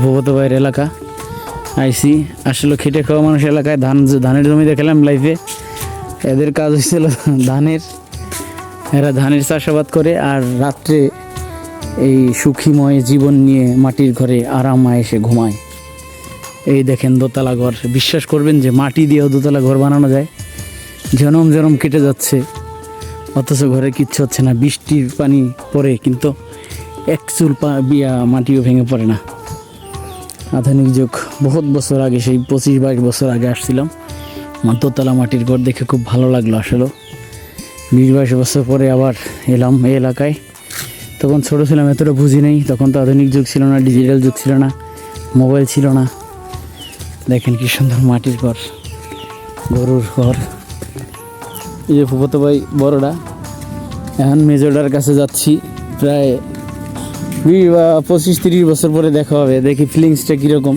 ভূপত ভাইয়ের এলাকা আইসি। আসলে খেটে খাওয়া মানুষ এলাকায় ধানের জমি দেখলাম লাইফে। এদের কাজ হয়েছিল এরা ধানের চাষাবাদ করে আর রাত্রে এই সুখীময় জীবন নিয়ে মাটির ঘরে আরামে এসে ঘুমায়। এই দেখেন দোতলা ঘর। বিশ্বাস করবেন যে মাটি দিয়েও দোতলা ঘর বানানো যায়? জনম জনম কেটে যাচ্ছে অথচ ঘরে কিচ্ছু হচ্ছে না। বৃষ্টির পানি পড়ে কিন্তু এক চুল মাটিও ভেঙে পড়ে না। আধুনিক যুগ। বহুত বছর আগে, সেই 25-22 বছর আগে আসছিলাম। আমার দোতলা মাটির ঘর দেখে খুব ভালো লাগলো। আসলে 20-22 বছর পরে আবার এলাম এই এলাকায়। তখন ছোটো ছিলাম, এতটা বুঝি নেই। তখন তো আধুনিক যুগ ছিল না, ডিজিটাল যুগ ছিল না, মোবাইল ছিল না। দেখেন কি সুন্দর মাটির ঘর, গরুর ঘর। এই যে ফুফাতো ভাই বড়টা, এখন মেজোটার কাছে যাচ্ছি। প্রায় 25-30 বছর পরে দেখা হবে। দেখি ফিলিংসটা কীরকম।